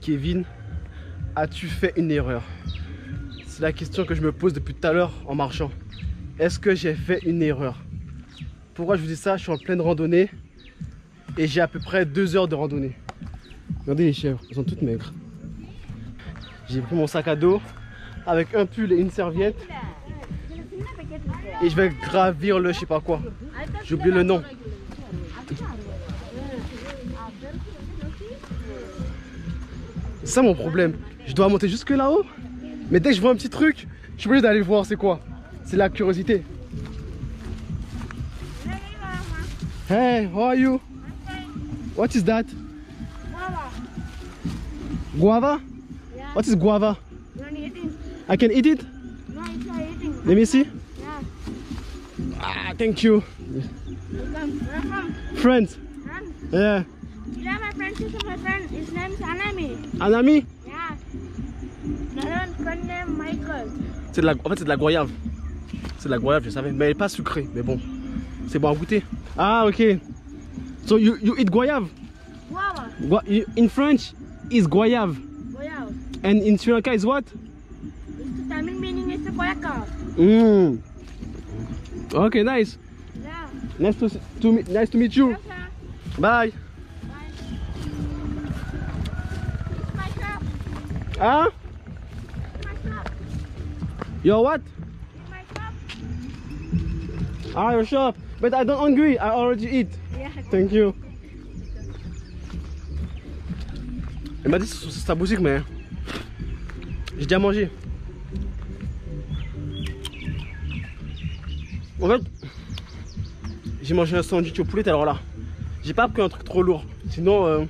Kevin, as-tu fait une erreur? C'est la question que je me pose depuis tout à l'heure en marchant. Est-ce que j'ai fait une erreur? Pourquoi je vous dis ça? Je suis en pleine randonnée et j'ai à peu près 2 heures de randonnée. Regardez les chèvres, elles sont toutes maigres. J'ai pris mon sac à dos avec un pull et une serviette et je vais gravir le je sais pas quoi. J'ai oublié le nom. C'est ça mon problème. Je dois monter jusque là-haut. Mais dès que je vois un petit truc, je suis obligé d'aller voir c'est quoi. C'est la curiosité. Hey, how are you? What is that? Guava? Yeah. What is guava? You want to eat it? I can eat it? No, it's not eating. Let me see. Yeah. Ah, thank you. Welcome. Where from? Friends. Friend. Yeah. Yeah, my friend is my friend. His name is Anami. Anami? Yeah. Another friend named Michael. C'est de la... En fait, c'est de la goyave. C'est de la goyave, je savais. Mais elle est pas sucrée. Mais bon, c'est bon à goûter. Ah, ok. So you eat goyave? Guava. In French, is goyave. Goyava. And in Sri Lanka is what? It's the Tamil meaning is the koyaka. Mm. Okay, nice. Yeah. Nice to meet you. Yes, sir. Bye. Bye. It's my shop. Ah? It's my shop. Your what? It's my shop. Ah, your shop. But I don't hungry. I already eat. Yeah. Thank you. Elle m'a dit c'est sa boutique, mais j'ai déjà mangé. En fait, j'ai mangé un sandwich au poulet tout à l'heure là. J'ai pas pris un truc trop lourd. Sinon,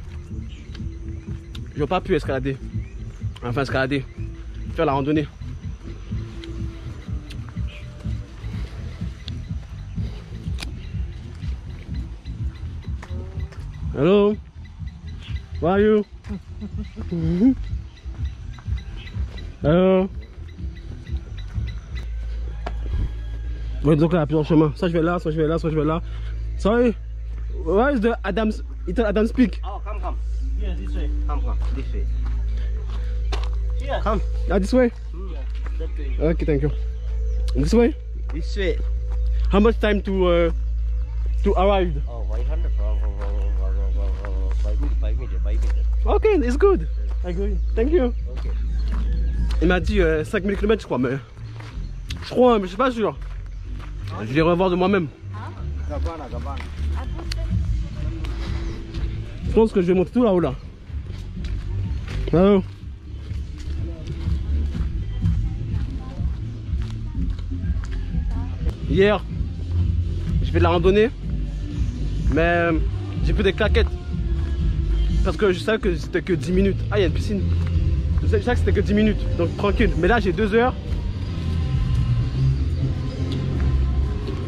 j'aurais pas pu escalader. Enfin, escalader. Faire la randonnée. Hello. Where are you? Hello. Ouais, donc là, il y a plusieurs chemins. Ça, je vais là, soit je vais là, soit je vais là. Sorry. Where is the Adam's? Little Adam speak. Oh, come. Here, this way. Come, this way. Here. Come. Ah, this way? That way. Okay, thank you. This way? This way. How much time to arrive? Oh, 500. 5 minutes. Okay, it's good. I agree. Thank you. Okay. Il m'a dit 5000 km, je crois, mais. Je crois, mais je suis pas sûr. Je vais revoir de moi-même. Gabana. Je pense que je vais monter tout là-haut là. Allô? Hier, j'ai fait de la randonnée, mais j'ai pris des claquettes. Parce que je savais que c'était que 10 minutes. Ah, il y a une piscine. Je savais que c'était que 10 minutes, donc tranquille. Mais là, j'ai 2 heures.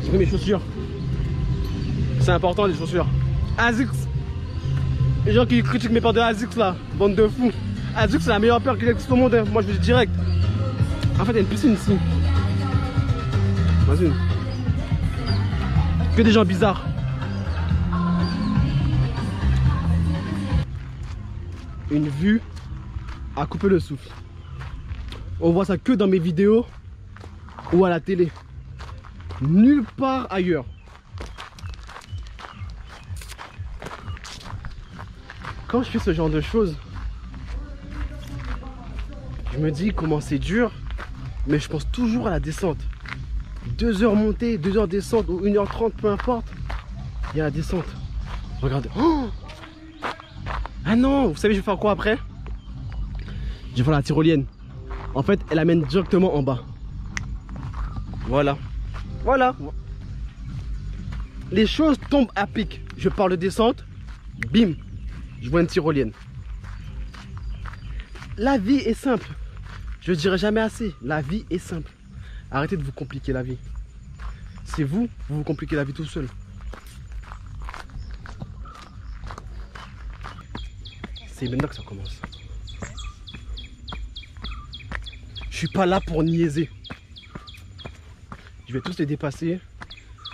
J'ai pris mes chaussures. C'est important, les chaussures. Asics. Les gens qui critiquent mes paires de Asics là, bande de fous. Asics, c'est la meilleure paire qui existe au monde. Hein. Moi, je vous dis direct. En fait, il y a une piscine ici. Vas-y. Que des gens bizarres. Une vue à couper le souffle. On voit ça que dans mes vidéos ou à la télé. Nulle part ailleurs. Quand je fais ce genre de choses, je me dis comment c'est dur, mais je pense toujours à la descente. 2 heures montée, 2 heures descente ou 1h30, peu importe. Il y a la descente. Regardez. Oh, ah non, vous savez je vais faire quoi après? Je vais faire la tyrolienne. En fait, elle amène directement en bas. Voilà. Voilà. Les choses tombent à pic. Je parle de descente. Bim. Je vois une tyrolienne. La vie est simple. Je ne dirai jamais assez. La vie est simple. Arrêtez de vous compliquer la vie. C'est vous vous compliquez la vie tout seul. C'est maintenant que ça commence. Je suis pas là pour niaiser. Je vais tous les dépasser.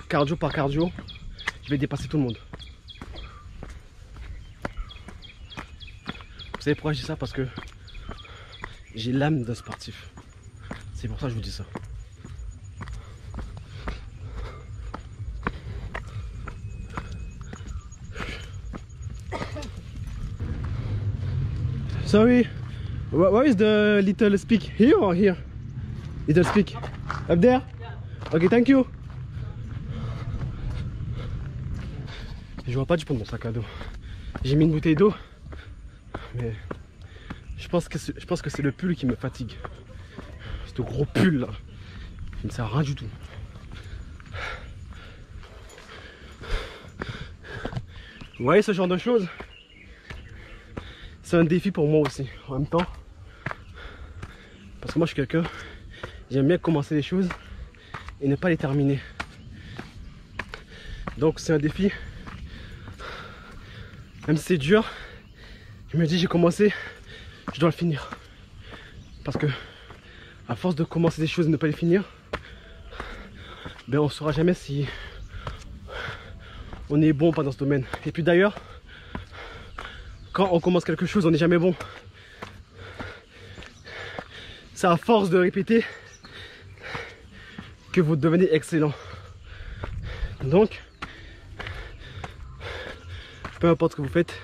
Cardio par cardio. Je vais dépasser tout le monde. Vous savez pourquoi je dis ça? Parce que j'ai l'âme d'un sportif. C'est pour ça que je vous dis ça. Sorry, where is the little speak? Here or here? Little speak? Up there? Ok, thank you. Je vois pas du fond de mon sac à dos. J'ai mis une bouteille d'eau, mais je pense que c'est le pull qui me fatigue. Ce gros pull là, il ne sert à rien du tout. Vous voyez ce genre de choses? C'est un défi pour moi aussi, en même temps. Parce que moi je suis quelqu'un, j'aime bien commencer les choses et ne pas les terminer. Donc c'est un défi. Même si c'est dur, je me dis j'ai commencé, je dois le finir. Parce que à force de commencer des choses et ne pas les finir, ben on ne saura jamais si on est bon ou pas dans ce domaine. Et puis d'ailleurs, quand on commence quelque chose, on n'est jamais bon. C'est à force de répéter que vous devenez excellent. Donc, peu importe ce que vous faites,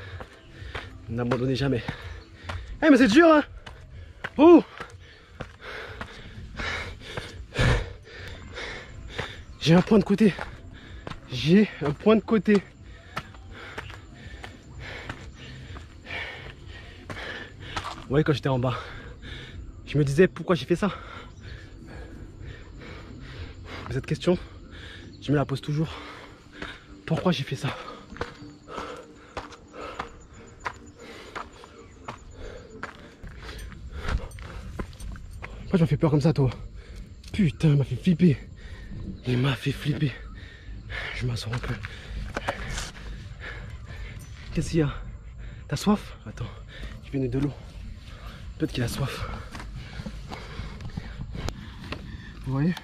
n'abandonnez jamais. Eh mais c'est dur hein. Oh, j'ai un point de côté. J'ai un point de côté. Vous voyez, quand j'étais en bas, je me disais pourquoi j'ai fait ça. Cette question, je me la pose toujours. Pourquoi j'ai fait ça? Pourquoi tu m'as fait peur comme ça, toi? Putain, il m'a fait flipper. Il m'a fait flipper. Je m'assois un peu. Qu'est-ce qu'il y a? T'as soif? Attends, je viens de l'eau. Peut-être qu'il a soif. Vous voyez?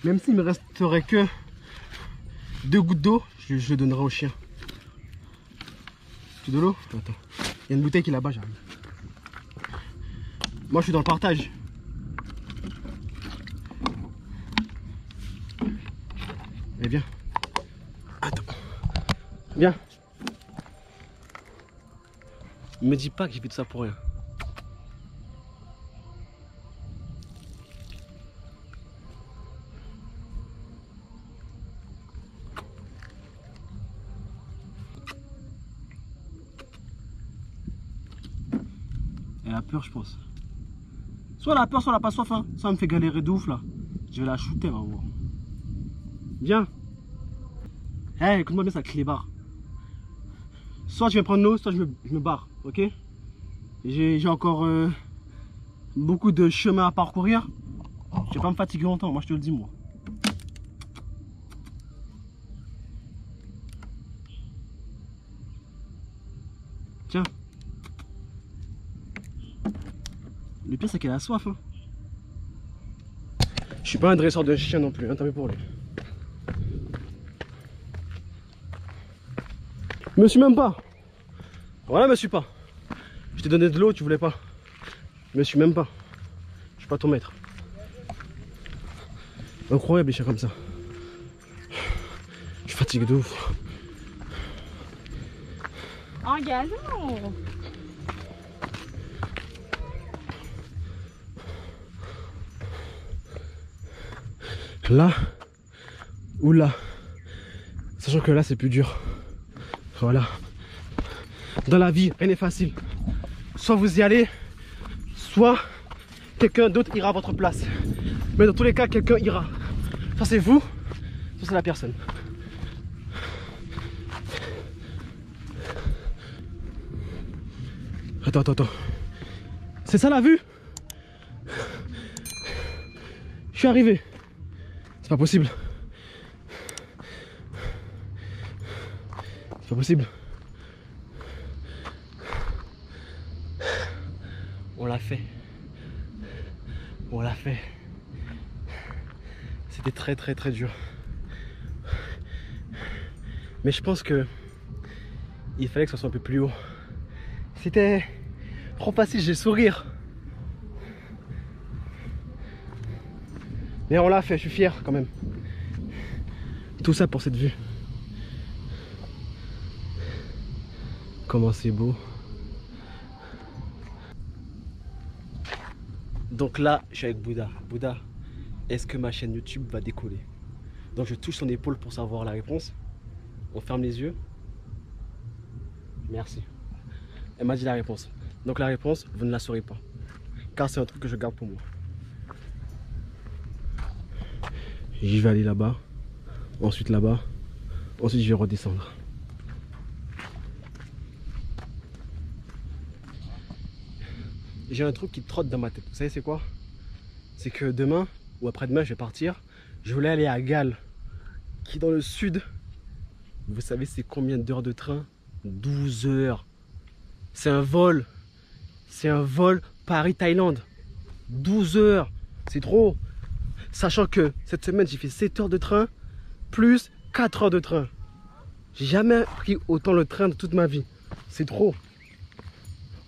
Même s'il me resterait que 2 gouttes d'eau, je le donnerai au chien. Tu veux de l'eau? Attends. Il y a une bouteille qui est là-bas, j'arrive. Moi je suis dans le partage. Eh viens. Attends. Viens. Me dis pas que j'ai fait tout ça pour rien. Elle a peur, je pense. Soit elle a peur, soit elle a pas soif. Hein. Ça me fait galérer de ouf là. Je vais la shooter, va voir. Viens. Hey, écoute-moi bien ça clébard. Soit je vais prendre l'eau, soit je me barre, ok? J'ai encore beaucoup de chemin à parcourir. Je vais pas me fatiguer longtemps, moi je te le dis moi. Tiens. Le pire c'est qu'elle a soif. Hein. Je suis pas un dresseur de chien non plus, hein, t'as vu pour lui. Je me suis même pas. Voilà, me suis pas. Je t'ai donné de l'eau, tu voulais pas. Je me suis même pas. Je suis pas ton maître. Incroyable les chiens comme ça. Je suis fatigué de ouf. En gazon. Là ou là. Sachant que là c'est plus dur. Voilà. Dans la vie, rien n'est facile. Soit vous y allez, soit quelqu'un d'autre ira à votre place. Mais dans tous les cas, quelqu'un ira. Soit c'est vous, soit c'est la personne. Attends. C'est ça la vue? Je suis arrivé. C'est pas possible. C'est pas possible. On l'a fait. On l'a fait. C'était très dur. Mais je pense que il fallait que ça soit un peu plus haut. C'était trop facile, j'ai le sourire. Mais on l'a fait, je suis fier quand même. Tout ça pour cette vue. Comment c'est beau. Donc là, je suis avec Bouddha. Bouddha, est-ce que ma chaîne YouTube va décoller? Donc je touche son épaule pour savoir la réponse. On ferme les yeux. Merci. Elle m'a dit la réponse. Donc la réponse, vous ne la saurez pas. Car c'est un truc que je garde pour moi. J'y vais aller là-bas. Ensuite là-bas. Ensuite je vais redescendre. J'ai un truc qui trotte dans ma tête. Vous savez c'est quoi? C'est que demain ou après-demain je vais partir. Je voulais aller à Galles, qui est dans le sud. Vous savez c'est combien d'heures de train? 12 heures. C'est un vol. C'est un vol Paris-Thaïlande. 12 heures. C'est trop. Sachant que cette semaine j'ai fait 7 heures de train plus 4 heures de train. J'ai jamais pris autant le train de toute ma vie. C'est trop.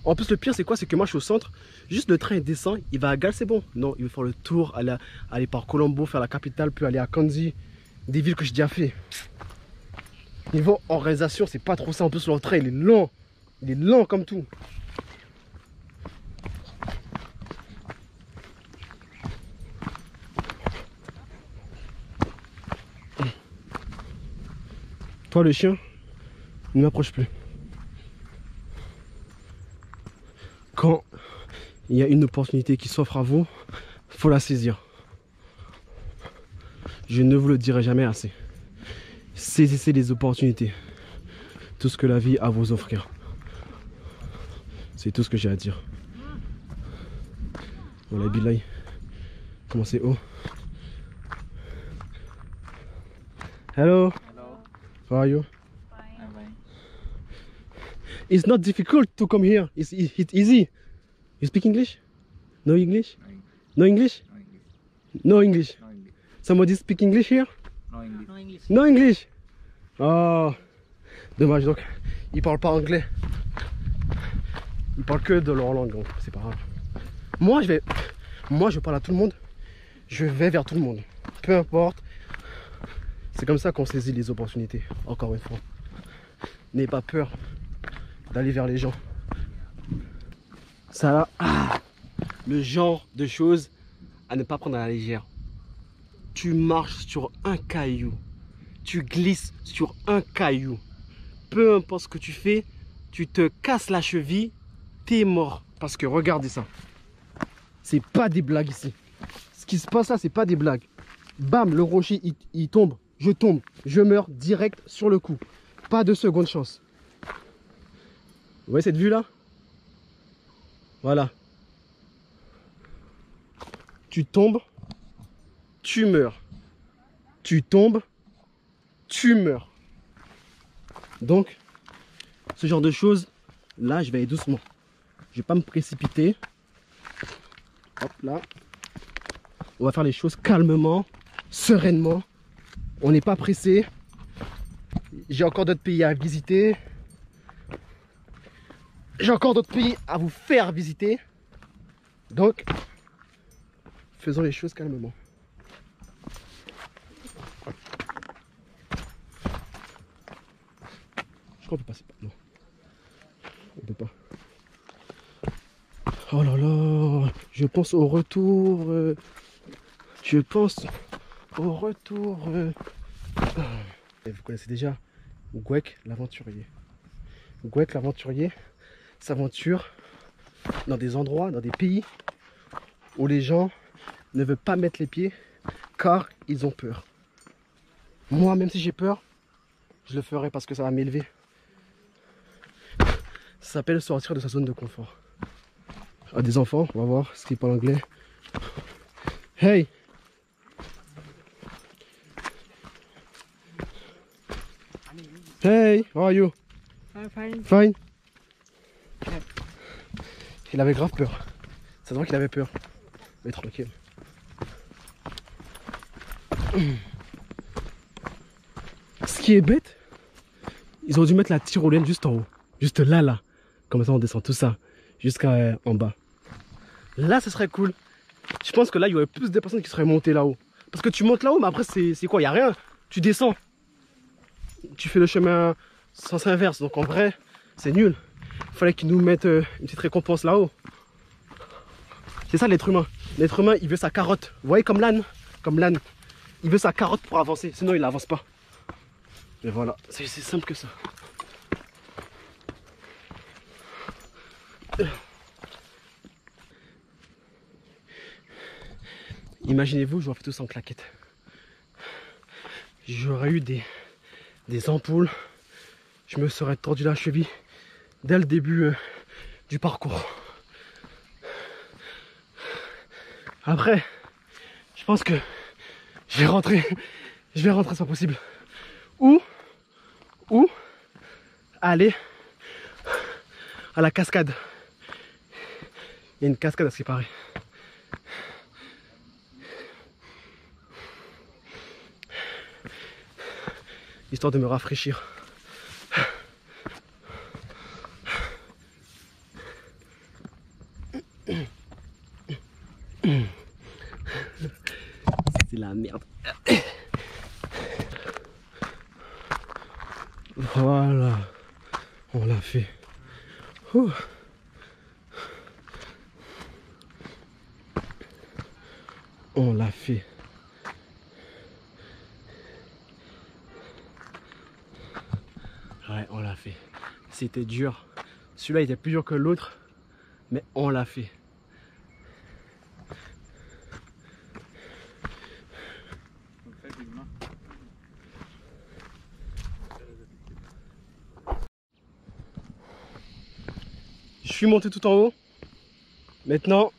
En plus le pire c'est quoi? C'est que moi je suis au centre. Juste le train il descend, il va à Galles, c'est bon. Non, il veut faire le tour, aller par Colombo, faire la capitale, puis aller à Kandy. Des villes que j'ai déjà fait. Niveau organisation, c'est pas trop ça. En plus le train il est lent. Il est lent comme tout. Toi le chien, ne m'approche plus. Quand il y a une opportunité qui s'offre à vous, faut la saisir. Je ne vous le dirai jamais assez. Saisissez les opportunités. Tout ce que la vie a à vous offrir. C'est tout ce que j'ai à dire. Voilà, Bilay. Comment c'est haut? Hello. Hello. How are you? I'm fine. It's not difficult to come here. It's easy. You speak English? No English? No English? No English. No English. Somebody speak English here? No English. No English. No English. Oh, dommage donc. Ils parlent pas anglais. Ils parlent que de leur langue, donc c'est pas grave. Moi je parle à tout le monde. Je vais vers tout le monde. Peu importe. C'est comme ça qu'on saisit les opportunités. Encore une fois. N'ayez pas peur d'aller vers les gens. Ça, le genre de choses à ne pas prendre à la légère. Tu marches sur un caillou. Tu glisses sur un caillou. Peu importe ce que tu fais, tu te casses la cheville, t'es mort. Parce que regardez ça. C'est pas des blagues ici. Ce qui se passe là, c'est pas des blagues. Bam, le rocher, il tombe. Je tombe. Je meurs direct sur le coup. Pas de seconde chance. Vous voyez cette vue là? Voilà. Tu tombes, tu meurs. Tu tombes, tu meurs. Donc, ce genre de choses, là, je vais aller doucement. Je vais pas me précipiter. Hop là. On va faire les choses calmement, sereinement. On n'est pas pressé. J'ai encore d'autres pays à visiter. J'ai encore d'autres pays à vous faire visiter. Donc, faisons les choses calmement. Je crois qu'on peut passer par. Non. On peut pas. Oh là là. Je pense au retour. Je pense au retour. Et vous connaissez déjà Gwek l'aventurier. Gwek l'aventurier s'aventure dans des endroits, dans des pays où les gens ne veulent pas mettre les pieds car ils ont peur. Moi, même si j'ai peur, je le ferai parce que ça va m'élever. Ça s'appelle sortir de sa zone de confort. À des enfants, on va voir ce qu'ils parlent anglais. Hey! Hey, how are you? I'm fine. Fine. Il avait grave peur. Ça se voit qu'il avait peur. Mais tranquille. Ce qui est bête, ils ont dû mettre la tyrolienne juste en haut. Juste là, là. Comme ça, on descend tout ça jusqu'à en bas. Là, ce serait cool. Je pense que là, il y aurait plus de personnes qui seraient montées là-haut. Parce que tu montes là-haut, mais après, c'est quoi? Il n'y a rien. Tu descends. Tu fais le chemin sens inverse. Donc en vrai, c'est nul. Il fallait qu'ils nous mettent une petite récompense là-haut. C'est ça l'être humain. L'être humain, il veut sa carotte. Vous voyez, comme l'âne. Comme l'âne. Il veut sa carotte pour avancer. Sinon, il n'avance pas. Et voilà. C'est simple que ça. Imaginez-vous, j'aurais fait tout ça en claquette. J'aurais eu des ampoules. Je me serais tordu la cheville dès le début du parcours. Après, je pense que je vais rentrer. Je vais rentrer, c'est pas possible. Ou aller à la cascade. Il y a une cascade à ce qui paraît. Histoire de me rafraîchir. C'est la merde. Voilà. On l'a fait. Ouh. On l'a fait. Ouais, on l'a fait. C'était dur. Celui-là était plus dur que l'autre, mais on l'a fait. Je suis monté tout en haut. Maintenant,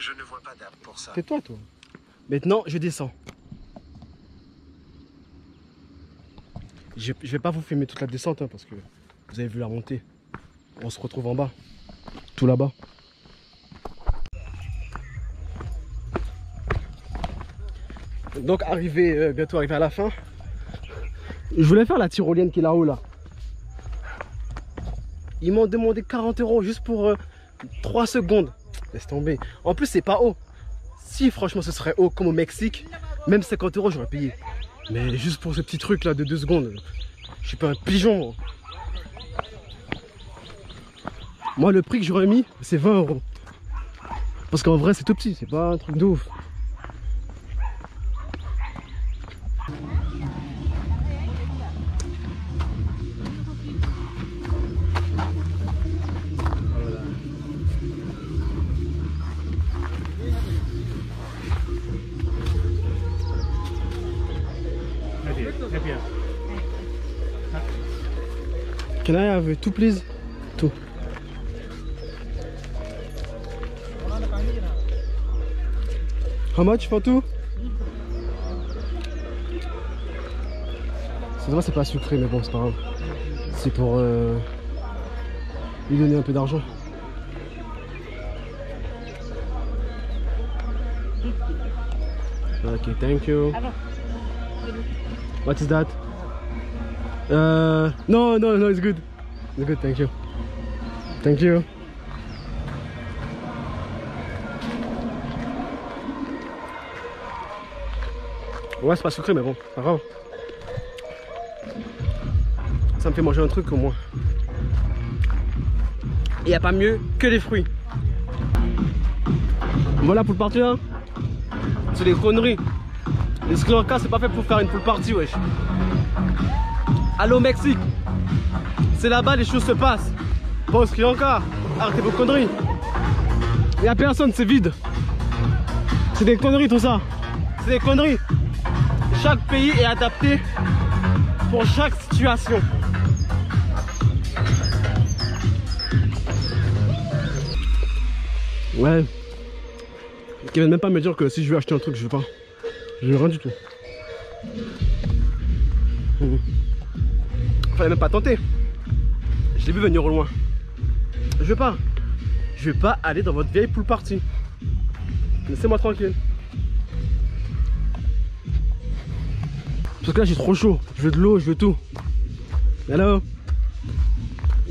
Je ne vois pas d'âme pour ça. tais-toi toi. Maintenant, je descends. Je vais pas vous filmer toute la descente hein, parce que vous avez vu la montée. On se retrouve en bas. Tout là-bas. Donc bientôt arrivé à la fin. Je voulais faire la tyrolienne qui est là-haut là. Ils m'ont demandé 40 € juste pour 3 secondes. Laisse tomber. En plus c'est pas haut. Si franchement ce serait haut comme au Mexique, même 50 € j'aurais payé. Mais juste pour ce petit truc là de 2 secondes, je suis pas un pigeon. Moi le prix que j'aurais mis c'est 20 €. Parce qu'en vrai c'est tout petit, c'est pas un truc de ouf. Can I have two please? Two. How much for two? C'est vrai c'est pas sucré mais bon c'est pas grave. C'est pour lui donner un peu d'argent. Ok, thank you. What is that? No, it's good. It's good, thank you. Thank you. Ouais, c'est pas sucré, mais bon, pas grave. Ça me fait manger un truc au moins. Il n'y a pas mieux que les fruits. Voilà pour le party là. C'est des conneries. Les Sri Lanka, c'est pas fait pour faire une pool party, wesh. Allô Mexique, c'est là-bas les choses se passent. Pas au Sri Lanka, arrêtez vos conneries. Il n'y a personne, c'est vide. C'est des conneries tout ça. C'est des conneries. Chaque pays est adapté pour chaque situation. Ouais. Ils viennent même pas me dire que si je veux acheter un truc, je veux pas. Je veux rien du tout. Fallait même pas tenter. Je l'ai vu venir au loin. Je veux pas. Je vais pas aller dans votre vieille pool party. Laissez-moi tranquille. Parce que là j'ai trop chaud. Je veux de l'eau, je veux tout. Hello.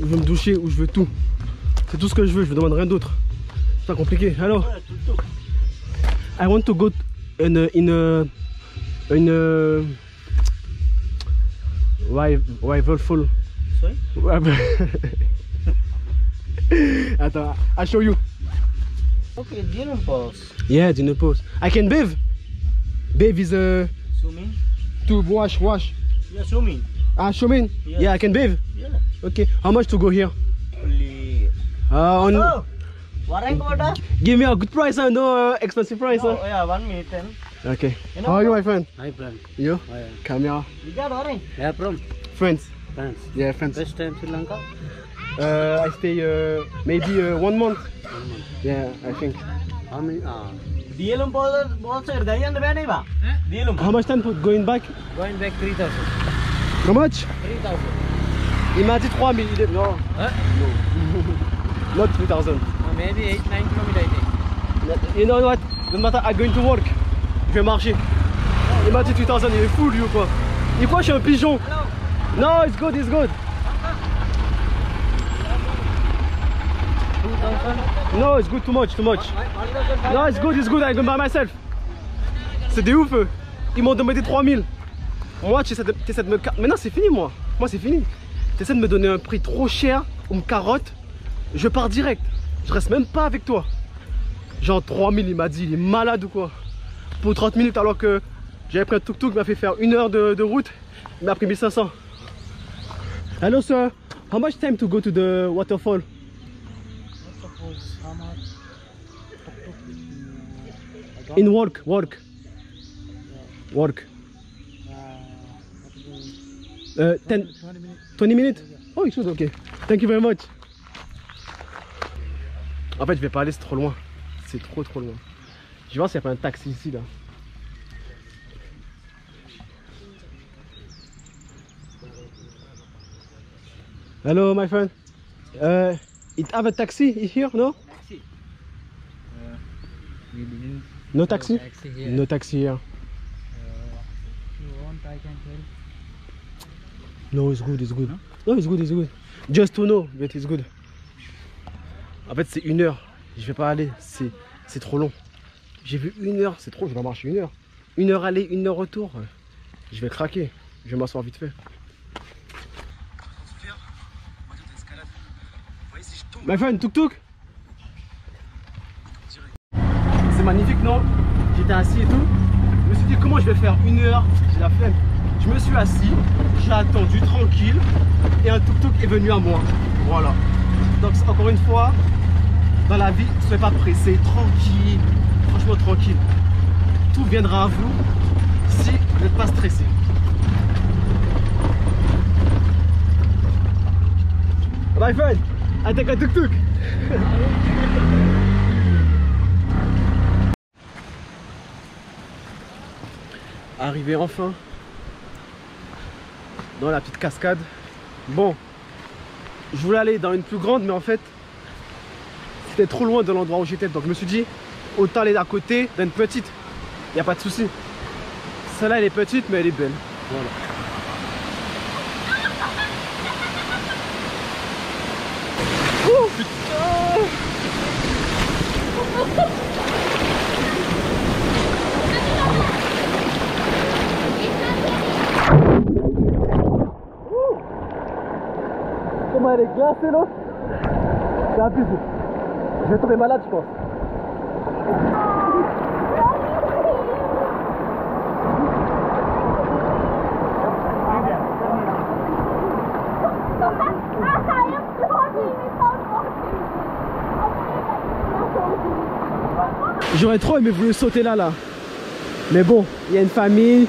je veux me doucher, où je veux tout. C'est tout ce que je veux, je ne demande rien d'autre. C'est pas compliqué. Alors, I want to go in a rival full. Sorry? Attends, I'll show you. Okay, Dylan pause. Yeah, do you pose. I can bathe. Bathe is Swimming? to wash. Yeah, swimming. Ah, show me. Yeah. Yeah, I can bathe. Yeah. Okay, how much to go here? Only. On. Warang water? Give me a good price, no expensive price. Oh, yeah, 1 minute then. Okay. You know How are you, my friend? Hi, friend. You? Hi. Camera. You got orange? Yeah, from Friends. France. Yeah, friends. Best time Sri Lanka? I stay maybe 1 month. 1 month. Yeah, I think. How many? Dylan pause also Gayan the bad ba? Dylan. How much time to going back? Going back 3,000. How much? 3,000. Il m'a dit 3000. No. Huh? Not 3000. Maybe 8-9 kilometers, I think. You know what? No matter, I'm going to work. Je vais marcher. Il m'a dit 3000, il est fou lui ou quoi? Il quoi, je suis un pigeon? No, it's good, it's good. 2,000. No, it's good, too much. No, it's good, I go by myself. C'est des ouf eux. Ils m'ont demandé 3000. Moi, tu essaies de me... Mais non, c'est fini moi. Moi, c'est fini. Tu essaies de me donner un prix trop cher, on me carotte, je pars direct. Je reste même pas avec toi. Genre 3000, il m'a dit, il est malade ou quoi? Pour 30 minutes alors que j'avais pris un tuk-tuk, il m'a fait faire 1 heure de route. Il m'a pris 1500. Hello sir, how much time to go to the waterfall? In work. 20 minutes? Oh, it's okay. Thank you very much. En fait, je vais pas aller, c'est trop loin. C'est trop loin. Je vais voir s'il n'y a pas un taxi ici là. Hello, my friend. It have a taxi here, no? Taxi. No taxi? Taxi here. No taxi here. If you want, I can tell. No, it's good. No, it's good. Just to know, but it's good. En fait, c'est 1 heure. Je vais pas aller, c'est trop long. J'ai vu 1 heure, c'est trop, je dois marcher 1 heure. 1 heure aller, 1 heure retour. Je vais craquer. Je vais m'asseoir vite fait. My friend, tuk-tuk. C'est magnifique, non? J'étais assis et tout. Je me suis dit comment je vais faire 1 heure. J'ai la flemme. Je me suis assis, j'ai attendu tranquille et un tuk-tuk est venu à moi. Voilà. Donc encore une fois, dans la vie, ne soyez pas pressé, tranquille, franchement tranquille. Tout viendra à vous si vous n'êtes pas stressé. My friend, I take a tuk-tuk. Arrivé enfin dans la petite cascade. Bon, je voulais aller dans une plus grande, mais en fait c'était trop loin de l'endroit où j'étais, donc je me suis dit autant aller à côté d'une petite. Il n'y a pas de souci. Celle-là elle est petite mais elle est belle. Voilà. Oh putain. Comment elle est glacée là? C'est abusé. Je vais tomber malade je pense. J'aurais trop aimé voulu sauter là. Mais bon, il y a une famille.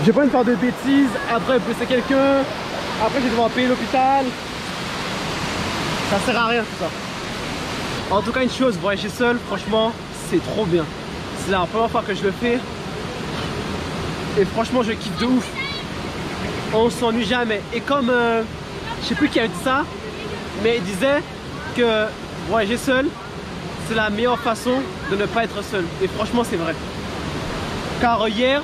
J'ai pas envie de faire de bêtises. Après blesser quelqu'un. Après je vais devoir payer l'hôpital. Ça sert à rien tout ça. En tout cas une chose, voyager seul, franchement, c'est trop bien. C'est la première fois que je le fais. Et franchement je kiffe de ouf. On s'ennuie jamais. Et comme je sais plus qui a dit ça, mais il disait que voyager seul, c'est la meilleure façon de ne pas être seul. Et franchement c'est vrai. Car hier,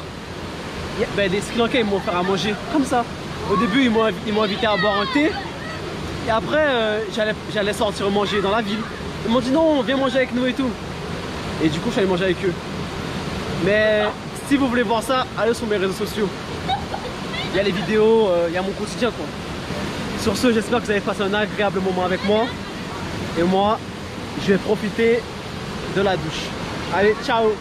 les Sri Lankais ils m'ont offert à manger comme ça. Au début ils m'ont invité à boire un thé. Et après, j'allais sortir manger dans la ville. Ils m'ont dit non, viens manger avec nous et tout. Et du coup, je suis allé manger avec eux. Mais si vous voulez voir ça, allez sur mes réseaux sociaux. Il y a les vidéos, il y a mon quotidien quoi. Sur ce, j'espère que vous avez passé un agréable moment avec moi. Et moi, je vais profiter de la douche. Allez, ciao!